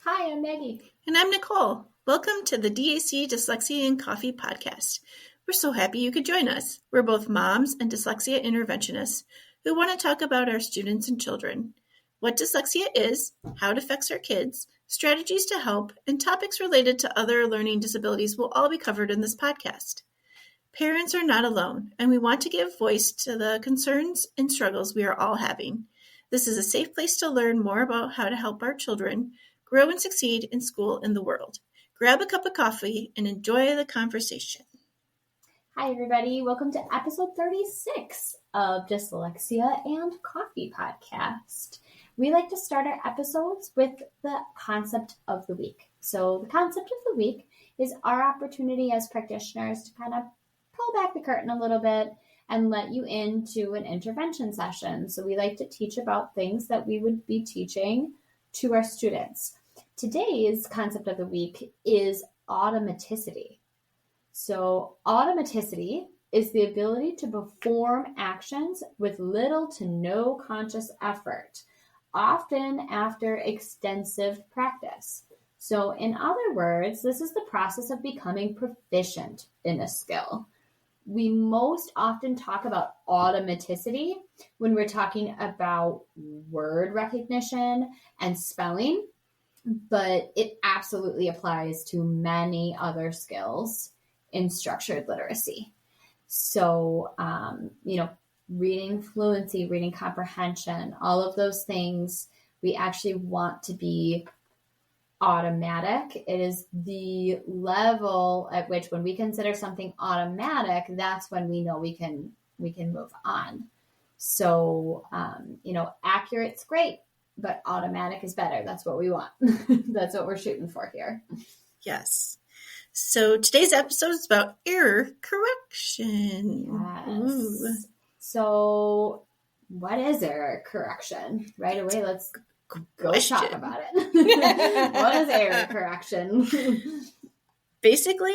Hi, I'm Maggie. And I'm Nicole. Welcome to the DAC Dyslexia and Coffee podcast. We're so happy you could join us. We're both moms and dyslexia interventionists who want to talk about our students and children, what dyslexia is, how it affects our kids, strategies to help, and topics related to other learning disabilities will all be covered in this podcast. Parents are not alone, and we want to give voice to the concerns and struggles we are all having. This is a safe place to learn more about how to help our children grow and succeed in school and the world. Grab a cup of coffee and enjoy the conversation. Hi, everybody. Welcome to episode 36 of Dyslexia and Coffee podcast. We like to start our episodes with the concept of the week. So the concept of the week is our opportunity as practitioners to kind of pull back the curtain a little bit and let you into an intervention session. So we like to teach about things that we would be teaching to our students. Today's concept of the week is automaticity. So automaticity is the ability to perform actions with little to no conscious effort, often after extensive practice. So in other words, this is the process of becoming proficient in a skill. We most often talk about automaticity when we're talking about word recognition and spelling, but it absolutely applies to many other skills in structured literacy. So, reading fluency, reading comprehension, all of those things, we actually want to be automatic. It is the level at which when we consider something automatic, that's when we know we can move on. So, accurate's great, but automatic is better. That's what we want. That's what we're shooting for here. Yes. So today's episode is about error correction. Yes. Ooh. So what is error correction? Right away, let's go talk about it. What is error correction? Basically,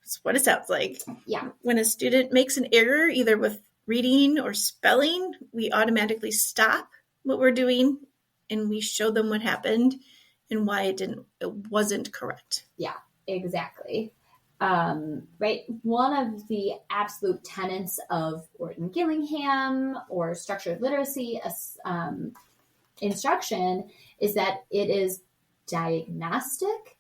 it's what it sounds like. Yeah. When a student makes an error, either with reading or spelling, we automatically stop what we're doing and we show them what happened and why it wasn't correct. Yeah, exactly. Right. One of the absolute tenets of Orton Gillingham or structured literacy instruction is that it is diagnostic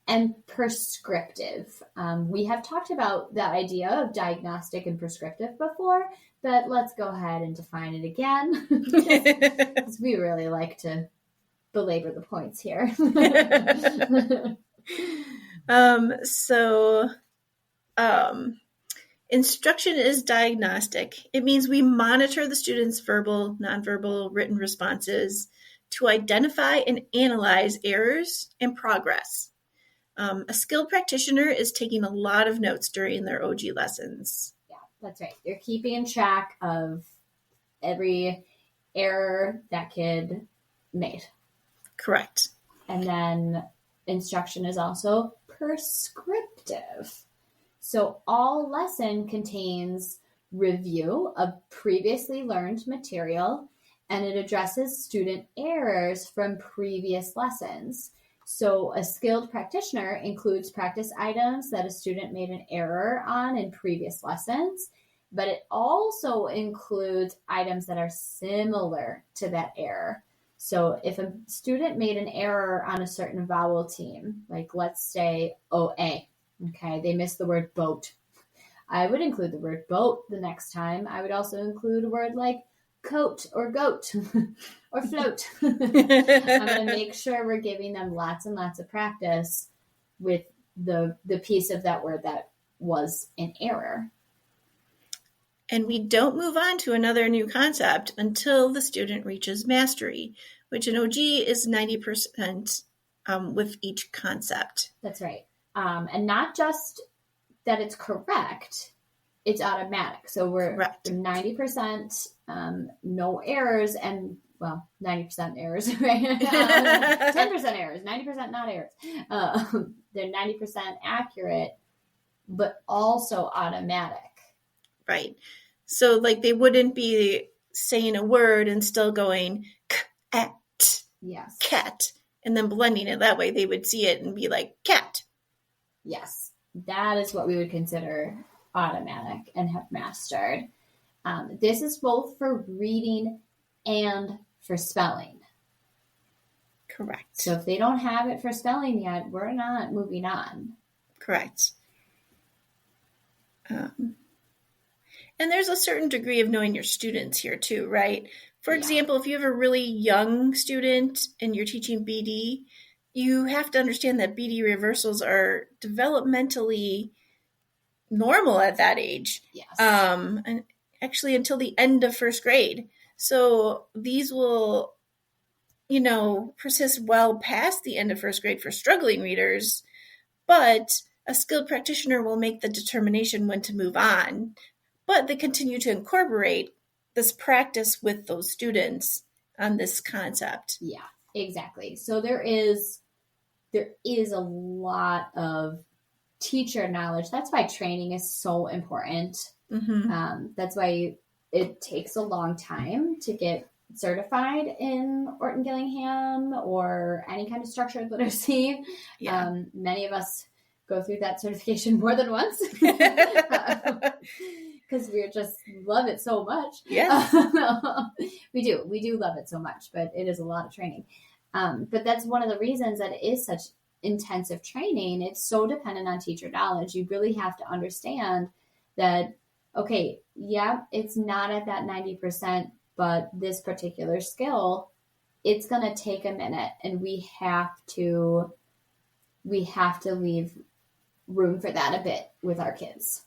and prescriptive. We have talked about the idea of diagnostic and prescriptive before, but let's go ahead and define it again because we really like to belabor the points here. Instruction is diagnostic. It means we monitor the student's verbal, nonverbal, written responses to identify and analyze errors and progress. A skilled practitioner is taking a lot of notes during their OG lessons. Yeah, that's right. They're keeping track of every error that kid made. Correct. And then instruction is also prescriptive. So all lesson contains review of previously learned material, and it addresses student errors from previous lessons. So a skilled practitioner includes practice items that a student made an error on in previous lessons, but it also includes items that are similar to that error. So if a student made an error on a certain vowel team, like let's say OA, okay, they missed the word boat. I would include the word boat the next time. I would also include a word like coat or goat or float. I'm going to make sure we're giving them lots and lots of practice with the piece of that word that was an error. And we don't move on to another new concept until the student reaches mastery, which in OG is 90% with each concept. That's right. And not just that it's correct, it's automatic. So we're Correct. 90% no errors and, 90% errors, right? 10% errors, 90% not errors. They're 90% accurate, but also automatic. Right. So like they wouldn't be saying a word and still going cat, yes, cat, and then blending it that way, they would see it and be like, cat. Yes, that is what we would consider automatic and have mastered. This is both for reading and for spelling. Correct. So if they don't have it for spelling yet, we're not moving on. Correct. And there's a certain degree of knowing your students here too, right? For example, if you have a really young student and you're teaching BD, you have to understand that BD reversals are developmentally normal at that age. Yes. And actually until the end of first grade. So these will, persist well past the end of first grade for struggling readers, but a skilled practitioner will make the determination when to move on. But they continue to incorporate this practice with those students on this concept. Yeah, exactly. So there is a lot of teacher knowledge. That's why training is so important. Mm-hmm. That's why it takes a long time to get certified in Orton Gillingham or any kind of structured literacy. Yeah. Many of us go through that certification more than once. Because we just love it so much. Yes. We do love it so much, but it is a lot of training. But that's one of the reasons that it is such intensive training. It's so dependent on teacher knowledge. You really have to understand that, okay, yeah, it's not at that 90%, but this particular skill, it's going to take a minute, and we have to leave room for that a bit with our kids.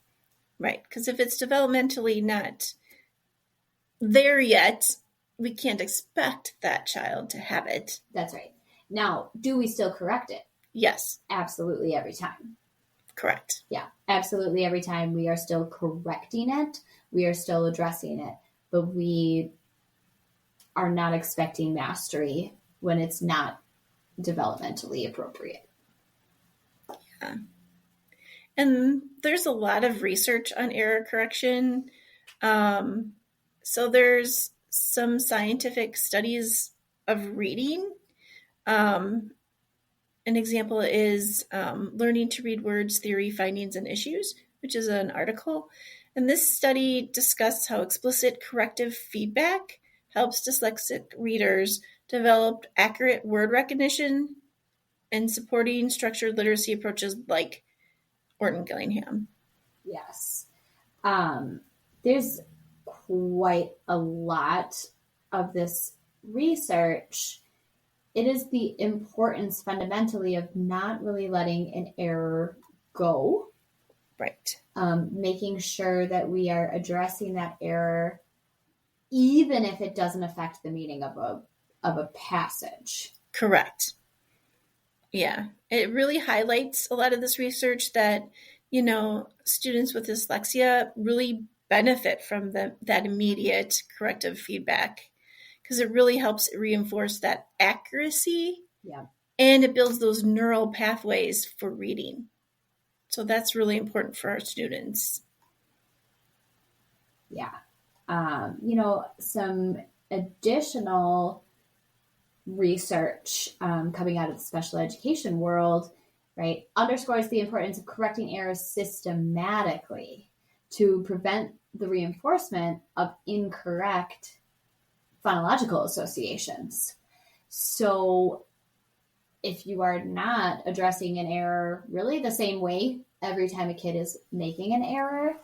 Right, because if it's developmentally not there yet, we can't expect that child to have it. That's right. Now, do we still correct it? Yes. Absolutely every time. Correct. Yeah, absolutely every time we are still correcting it. We are still addressing it, but we are not expecting mastery when it's not developmentally appropriate. Yeah. And there's a lot of research on error correction. So there's some scientific studies of reading. An example is Learning to Read Words, Theory, Findings, and Issues, which is an article. And this study discussed how explicit corrective feedback helps dyslexic readers develop accurate word recognition and supporting structured literacy approaches like Orton Gillingham. Yes. There's quite a lot of this research. It is the importance fundamentally of not really letting an error go. Right. Making sure that we are addressing that error, even if it doesn't affect the meaning of a passage. Correct. Yeah. It really highlights a lot of this research that, students with dyslexia really benefit from that immediate corrective feedback, because it really helps reinforce that accuracy. Yeah. And it builds those neural pathways for reading. So that's really important for our students. Yeah. Some additional research coming out of the special education world, right, underscores the importance of correcting errors systematically to prevent the reinforcement of incorrect phonological associations. So if you are not addressing an error really the same way every time a kid is making an error,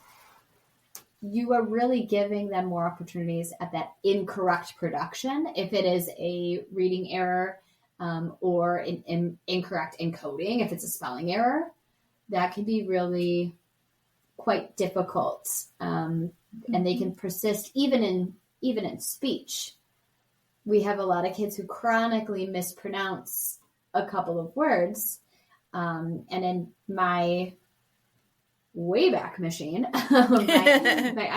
you are really giving them more opportunities at that incorrect production. If it is a reading error or an incorrect encoding, if it's a spelling error, that can be really quite difficult. And they can persist even in speech. We have a lot of kids who chronically mispronounce a couple of words. And in my Wayback Machine, my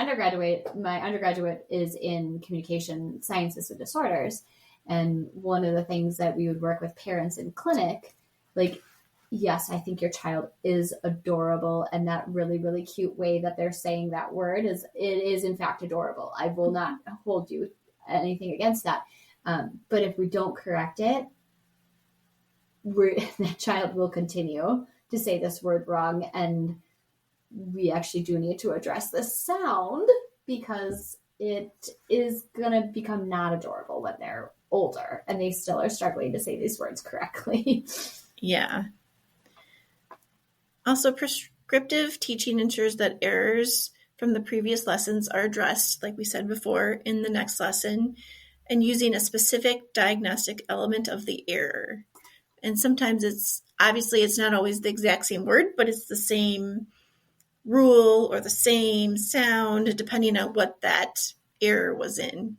undergraduate is in communication sciences and disorders. And one of the things that we would work with parents in clinic, like, yes, I think your child is adorable, and that really, really cute way that they're saying that word is in fact adorable. I will not hold you anything against that. But if we don't correct it, that child will continue to say this word wrong, and we actually do need to address this sound because it is going to become not adorable when they're older and they still are struggling to say these words correctly. Yeah. Also, prescriptive teaching ensures that errors from the previous lessons are addressed, like we said before, in the next lesson, and using a specific diagnostic element of the error. And sometimes it's not always the exact same word, but it's the same rule or the same sound, depending on what that error was in.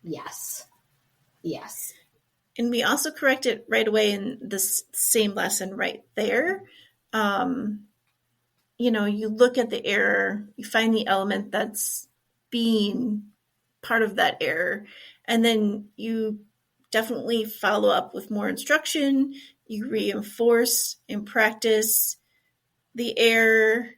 Yes. And we also correct it right away in the same lesson right there. You look at the error, you find the element that's being part of that error, and then you definitely follow up with more instruction. You reinforce and practice the error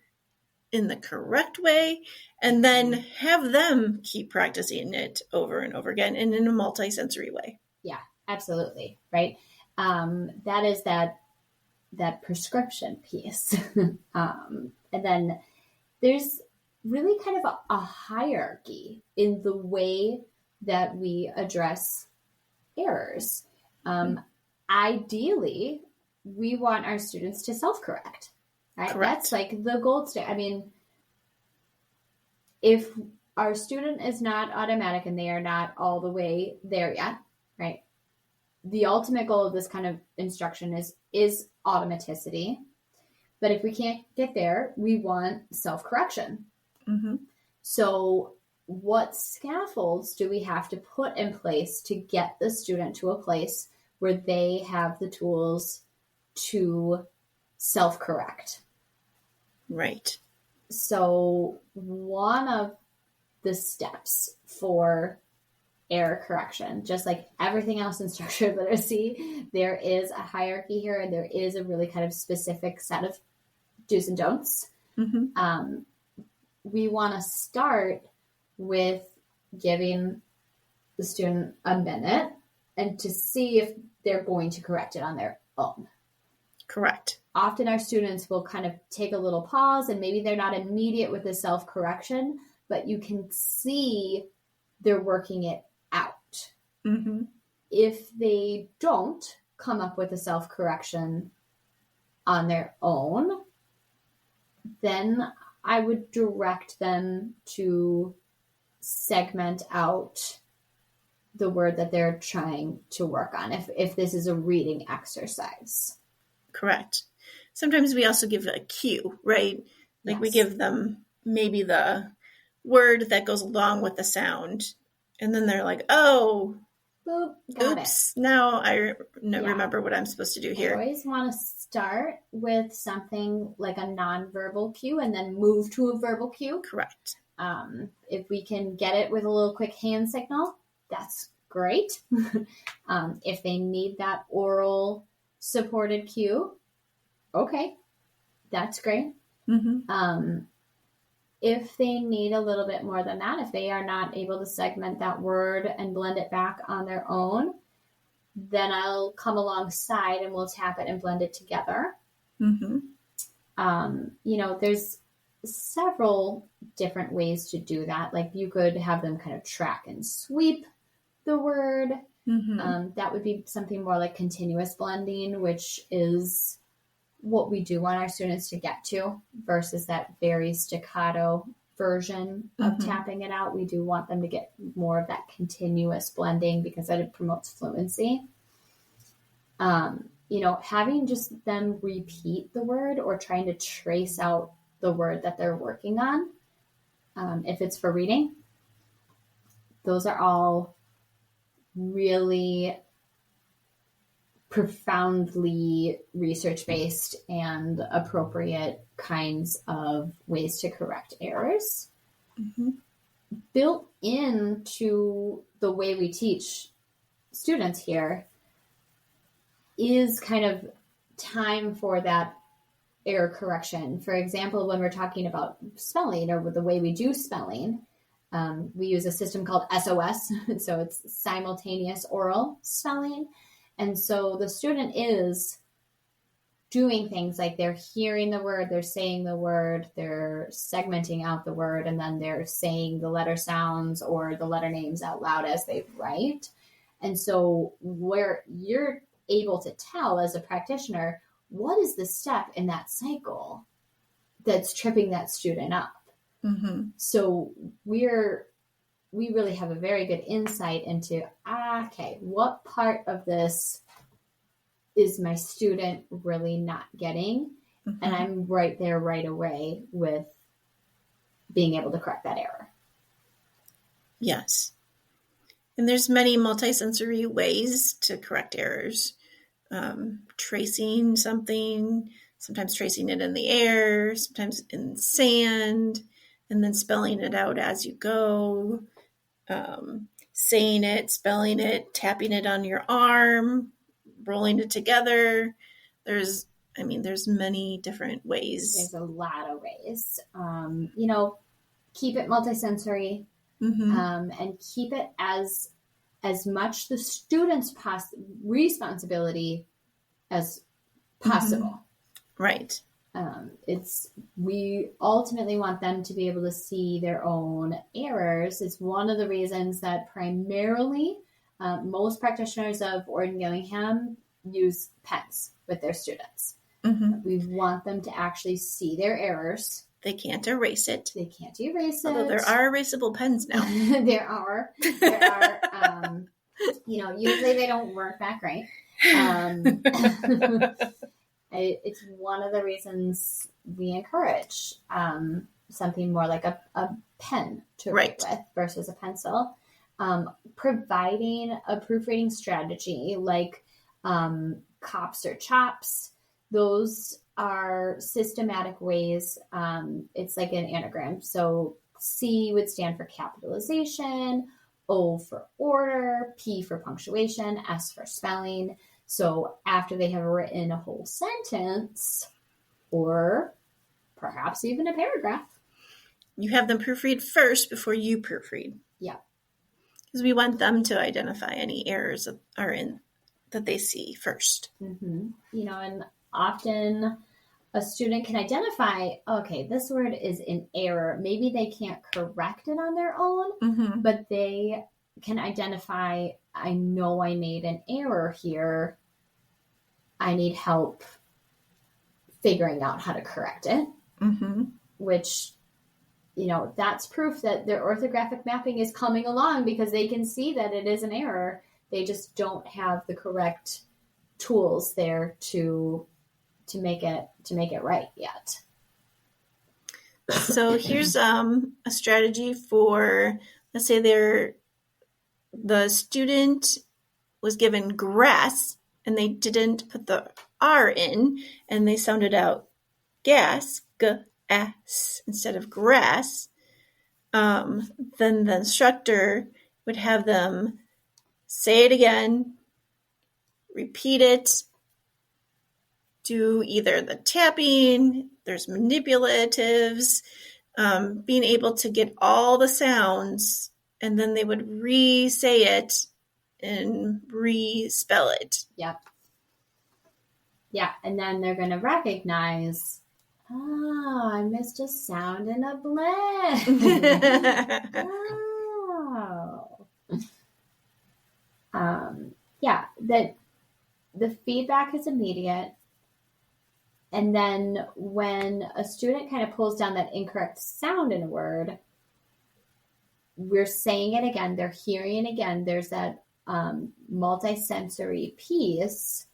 in the correct way, and then have them keep practicing it over and over again and in a multi-sensory way. Yeah, absolutely. Right. That is that prescription piece. And then there's really kind of a hierarchy in the way that we address errors. Ideally, we want our students to self-correct, right? Correct. That's like the gold standard. I mean, if our student is not automatic and they are not all the way there yet, right? The ultimate goal of this kind of instruction is automaticity. But if we can't get there, we want self-correction. Mm-hmm. So what scaffolds do we have to put in place to get the student to a place where they have the tools to self-correct? Right. So one of the steps for error correction, just like everything else in structured literacy, there is a hierarchy here, and there is a really kind of specific set of do's and don'ts. Mm-hmm. We want to start with giving the student a minute and to see if they're going to correct it on their own. Correct. Often our students will kind of take a little pause, and maybe they're not immediate with the self-correction, but you can see they're working it out. Mm-hmm. If they don't come up with a self-correction on their own, then I would direct them to segment out the word that they're trying to work on, if this is a reading exercise. Correct. Sometimes we also give a cue, right? Like, yes, we give them maybe the word that goes along with the sound, and then they're like, oh, boop, oops, now I remember what I'm supposed to do here. I always want to start with something like a nonverbal cue and then move to a verbal cue. Correct. If we can get it with a little quick hand signal, that's great. If they need that oral supported cue, okay, that's great. Mm-hmm. If they need a little bit more than that, if they are not able to segment that word and blend it back on their own, then I'll come alongside and we'll tap it and blend it together. Mm-hmm. There's several different ways to do that. Like, you could have them kind of track and sweep the word. Mm-hmm. That would be something more like continuous blending, which is what we do want our students to get to, versus that very staccato version of tapping it out. We do want them to get more of that continuous blending because that it promotes fluency. Having just them repeat the word or trying to trace out the word that they're working on, if it's for reading, those are all really profoundly research-based and appropriate kinds of ways to correct errors. Mm-hmm. Built into the way we teach students here is kind of time for that error correction. For example, when we're talking about spelling or the way we do spelling, we use a system called SOS. So it's simultaneous oral spelling. And so the student is doing things like they're hearing the word, they're saying the word, they're segmenting out the word, and then they're saying the letter sounds or the letter names out loud as they write. And so where you're able to tell as a practitioner, what is the step in that cycle that's tripping that student up? Mm-hmm. So we really have a very good insight into, okay, what part of this is my student really not getting? Mm-hmm. And I'm right there right away with being able to correct that error. Yes. And there's many multisensory ways to correct errors. Tracing something, sometimes tracing it in the air, sometimes in sand, and then spelling it out as you go. Saying it, spelling it, tapping it on your arm, rolling it together. There's many different ways. There's a lot of ways. Keep it multisensory, and keep it as much the student's responsibility as possible. Right. We ultimately want them to be able to see their own errors. It's one of the reasons that primarily most practitioners of Orden Gillingham use pens with their students. We want them to actually see their errors. They can't erase it. They can't erase it. Although there are erasable pens now. There are. Usually they don't work that great. It's one of the reasons we encourage something more like a pen to write with versus a pencil. Providing a proofreading strategy like COPS or CHOPS. Those are systematic ways. It's like an anagram. So C would stand for capitalization, O for order, P for punctuation, S for spelling. So after they have written a whole sentence, or perhaps even a paragraph, you have them proofread first before you proofread. Yeah. Because we want them to identify any errors that are in that they see first. And often a student can identify, okay, this word is in error. Maybe they can't correct it on their own, but they can identify, I know I made an error here. I need help figuring out how to correct it, which, that's proof that their orthographic mapping is coming along because they can see that it is an error. They just don't have the correct tools there to make it right yet. So here's a strategy for, let's say the student was given grass and they didn't put the R in and they sounded out gas, g-ass, instead of grass. Then the instructor would have them say it again, repeat it, do either the tapping, there's manipulatives, being able to get all the sounds, and then they would re-say it and re-spell it. Yep. Yeah, and then they're going to recognize, I missed a sound in a blend. That the feedback is immediate. And then when a student kind of pulls down that incorrect sound in a word, we're saying it again, they're hearing it again. There's that multisensory piece.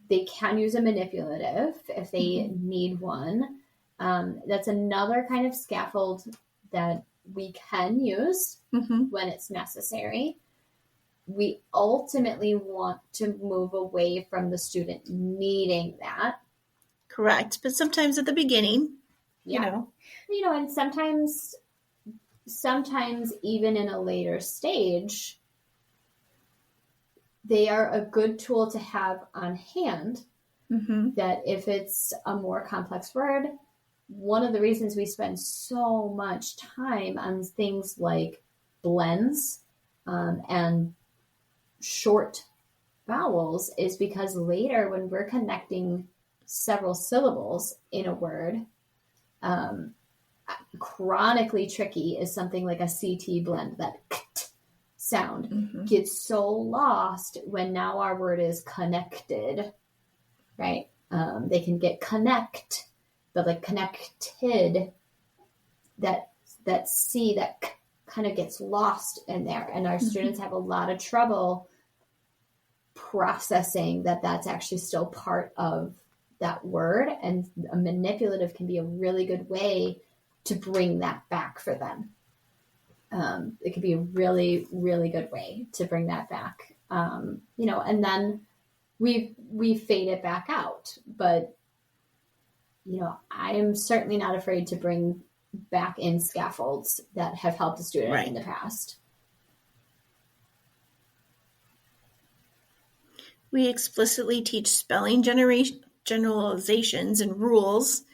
They can use a manipulative if they need one. That's another kind of scaffold that we can use when it's necessary. We ultimately want to move away from the student needing that. Correct. But sometimes at the beginning, and sometimes even in a later stage, they are a good tool to have on hand. That if it's a more complex word, one of the reasons we spend so much time on things like blends and short vowels is because later when we're connecting several syllables in a word, chronically tricky is something like a CT blend, that kt sound gets so lost when now our word is connected, right? They can get connect, but like connected, that C, that k kind of gets lost in there. And our students have a lot of trouble processing that that's actually still part of that word. And a manipulative can be a really good way to bring that back for them. It could be a really, really good way to bring that back. And then we fade it back out. But, I am certainly not afraid to bring back in scaffolds that have helped a student in the past. We explicitly teach spelling generalizations and rules,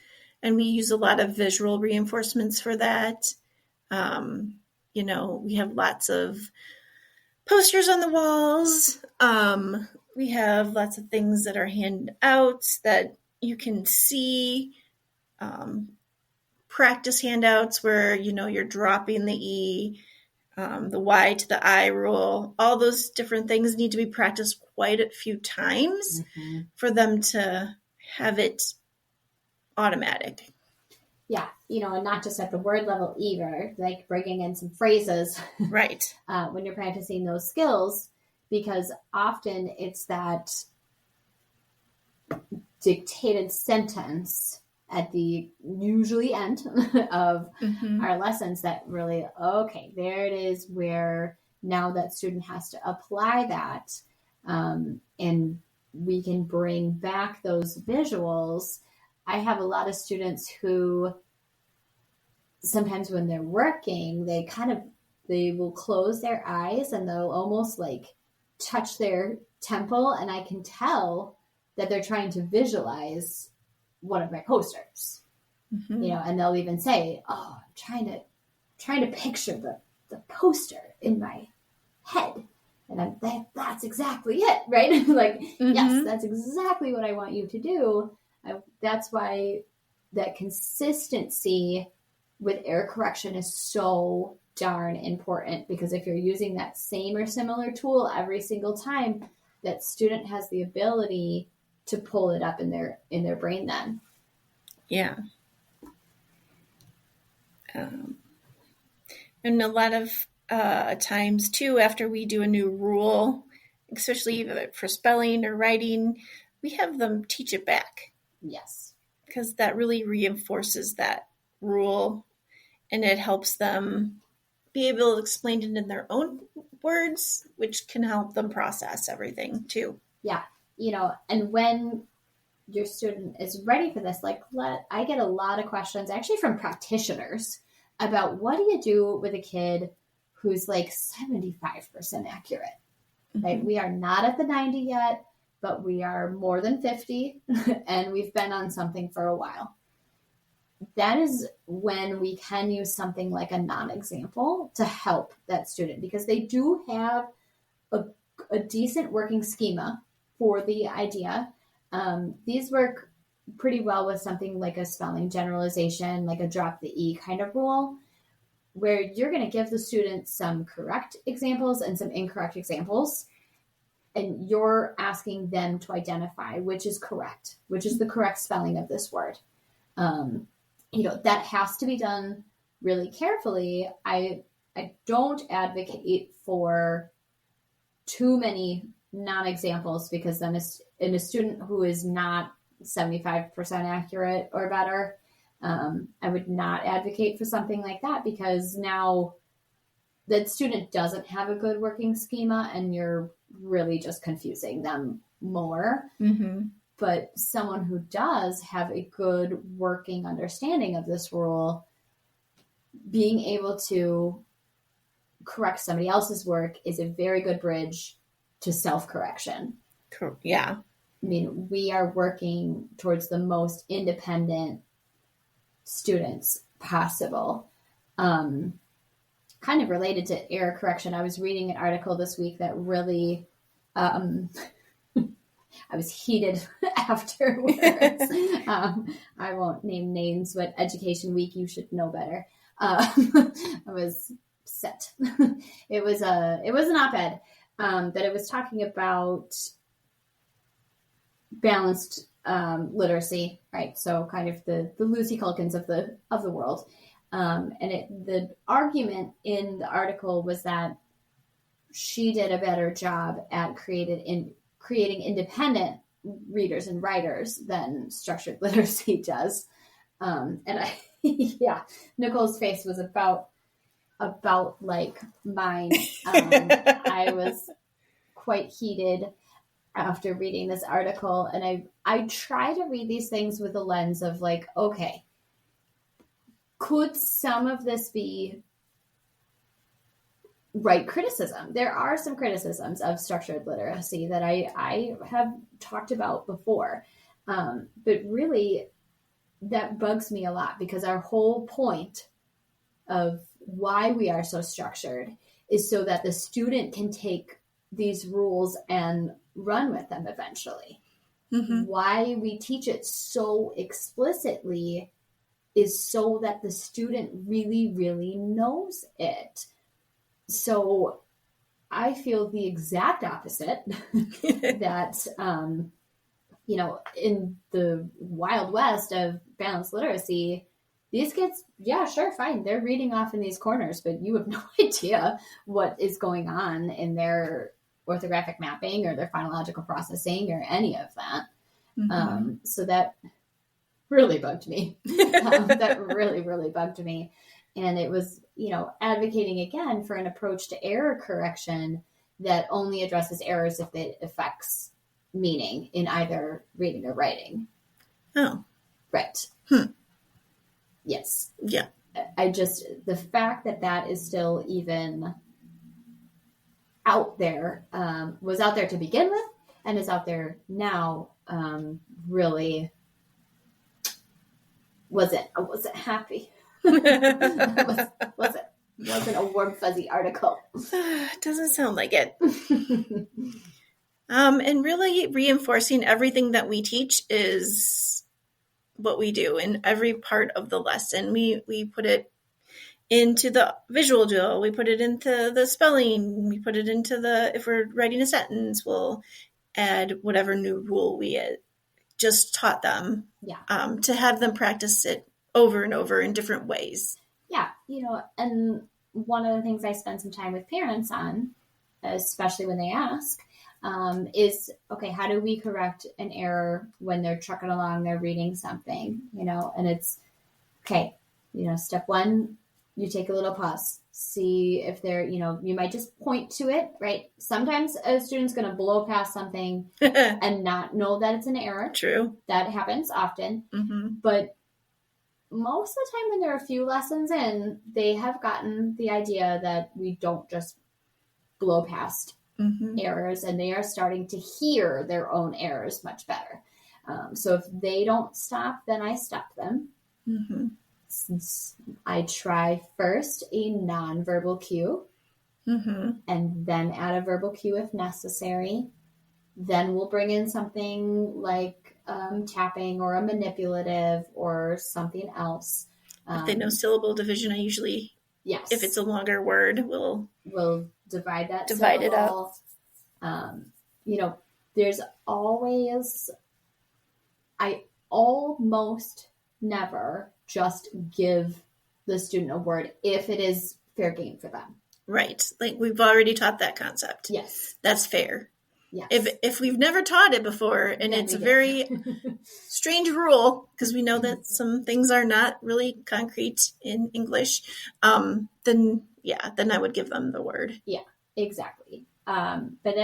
and we use a lot of visual reinforcements for that. We have lots of posters on the walls. We have lots of things that are handouts that you can see. Practice handouts where, you're dropping the E, the Y to the I rule. All those different things need to be practiced quite a few times for them to have it automatic. Yeah, and not just at the word level either, like bringing in some phrases. Right. When you're practicing those skills, because often it's that dictated sentence at the usually end of our lessons that really, okay, there it is, where now that student has to apply that. And we can bring back those visuals. I have a lot of students who sometimes when they're working, they will close their eyes and they'll almost like touch their temple. And I can tell that they're trying to visualize one of my posters, and they'll even say, oh, I'm trying to picture the poster in my head. And that's exactly it, right? Like, yes, that's exactly what I want you to do. That's why that consistency with error correction is so darn important, because if you're using that same or similar tool every single time, that student has the ability to pull it up in their brain then. Yeah. And a lot of times too, after we do a new rule, especially for spelling or writing, we have them teach it back. Yes. Because that really reinforces that rule, and it helps them be able to explain it in their own words, which can help them process everything too. Yeah. And when your student is ready for this, I get a lot of questions actually from practitioners about what do you do with a kid who's like 75% accurate, right? We are not at the 90 yet, but we are more than 50 and we've been on something for a while. That is when we can use something like a non-example to help that student, because they do have a decent working schema for the idea. These work pretty well with something like a spelling generalization, like a drop the E kind of rule, where you're going to give the student some correct examples and some incorrect examples. And you're asking them to identify which is correct, which is the correct spelling of this word. That has to be done really carefully. I don't advocate for too many non-examples, because then a student who is not 75% accurate or better, I would not advocate for something like that, because now that student doesn't have a good working schema and you're really just confusing them more. But someone who does have a good working understanding of this rule, being able to correct somebody else's work is a very good bridge to self-correction. Yeah. I mean, we are working towards the most independent students possible. Kind of related to error correction, I was reading an article this week that really I was heated afterwards. I won't name names, but Education Week, you should know better. I was upset. It was an op-ed that it was talking about balanced literacy, right? So kind of the Lucy Culkins of the world. And the argument in the article was that she did a better job at creating independent readers and writers than structured literacy does. And Nicole's face was about like mine. I was quite heated after reading this article, and I try to read these things with a lens of like, okay, could some of this be right criticism? There are some criticisms of structured literacy that I have talked about before, but really that bugs me a lot, because our whole point of why we are so structured is so that the student can take these rules and run with them eventually. Mm-hmm. Why we teach it so explicitly is so that the student really, really knows it. So I feel the exact opposite that, in the Wild West of balanced literacy, these kids, yeah, sure, fine. They're reading off in these corners, but you have no idea what is going on in their orthographic mapping or their phonological processing or any of that. Mm-hmm. So that really bugged me. That really, really bugged me. And it was, advocating again for an approach to error correction that only addresses errors if it affects meaning in either reading or writing. Oh. Right. Yes. Yeah. The fact that is still even out there, was out there to begin with and is out there now, really I wasn't happy. Wasn't a warm, fuzzy article. Doesn't sound like it. And really reinforcing everything that we teach is what we do in every part of the lesson. We put it into the visual drill. We put it into the spelling. We put it into if we're writing a sentence, we'll add whatever new rule we just taught them. Yeah. To have them practice it over and over in different ways. Yeah. And one of the things I spend some time with parents on, especially when they ask, is, okay, how do we correct an error when they're trucking along, they're reading something, and it's, okay, step one, you take a little pause, see if they're, you might just point to it, right? Sometimes a student's going to blow past something and not know that it's an error. True. That happens often. Mm-hmm. But most of the time when they're a few lessons in, they have gotten the idea that we don't just blow past errors, and they are starting to hear their own errors much better. So if they don't stop, then I stop them. Mm-hmm. I try first a nonverbal cue, and then add a verbal cue if necessary. Then we'll bring in something like tapping or a manipulative or something else. If they know syllable division, I usually, yes, if it's a longer word, we'll divide it up. There's always, I almost never just give the student a word if it is fair game for them. Right. Like we've already taught that concept. Yes. That's fair. Yes. If we've never taught it before and it's a very strange rule, because we know that some things are not really concrete in English, then I would give them the word. Yeah, exactly. But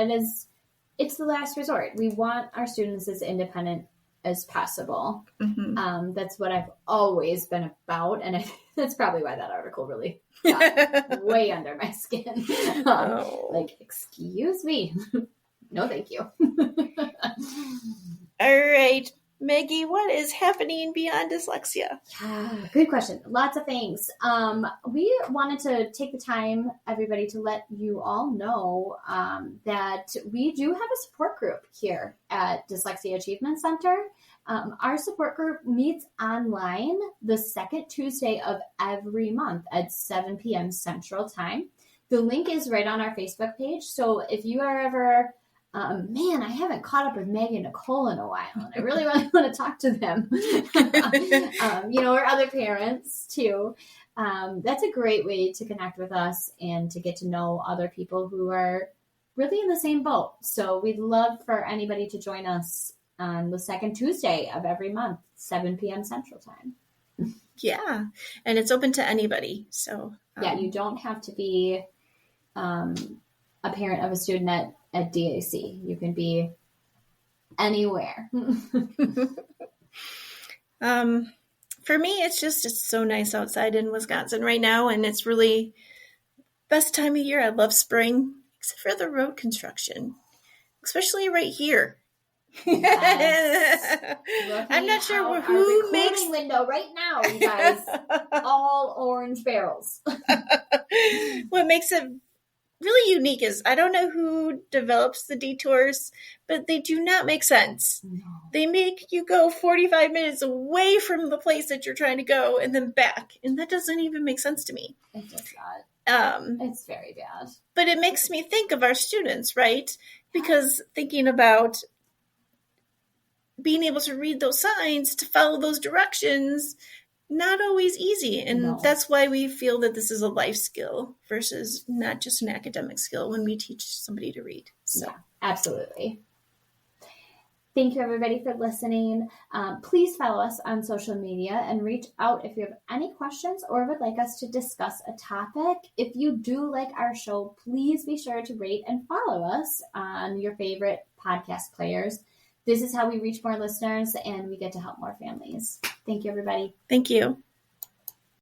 it's the last resort. We want our students as independent as possible. Mm-hmm. That's what I've always been about. And that's probably why that article really got way under my skin. Like, excuse me. No, thank you. All right. Maggie, what is happening beyond dyslexia? Yeah, good question. Lots of things. We wanted to take the time, everybody, to let you all know that we do have a support group here at Dyslexia Achievement Center. Our support group meets online the second Tuesday of every month at 7 p.m. Central Time. The link is right on our Facebook page. So if you are ever man, I haven't caught up with Maggie and Nicole in a while, and I really want to talk to them, or other parents too. That's a great way to connect with us and to get to know other people who are really in the same boat. So we'd love for anybody to join us on the second Tuesday of every month, 7 p.m. Central Time. Yeah, and it's open to anybody. So yeah, you don't have to be a parent of a student at DAC. You can be anywhere. For me, it's so nice outside in Wisconsin right now, and it's really best time of year. I love spring, except for the road construction, especially right here. Yes. I'm not sure who makes window right now, you guys. All orange barrels. What makes it really unique is I don't know who develops the detours, but they do not make sense. No. They make you go 45 minutes away from the place that you're trying to go and then back, and that doesn't even make sense to me. It does not. It's very bad. But it makes me think of our students, right? Because thinking about being able to read those signs, to follow those directions, not always easy. And that's why we feel that this is a life skill versus not just an academic skill when we teach somebody to read. So. Yeah, absolutely. Thank you, everybody, for listening. Please follow us on social media and reach out if you have any questions or would like us to discuss a topic. If you do like our show, please be sure to rate and follow us on your favorite podcast players. This is how we reach more listeners and we get to help more families. Thank you, everybody. Thank you.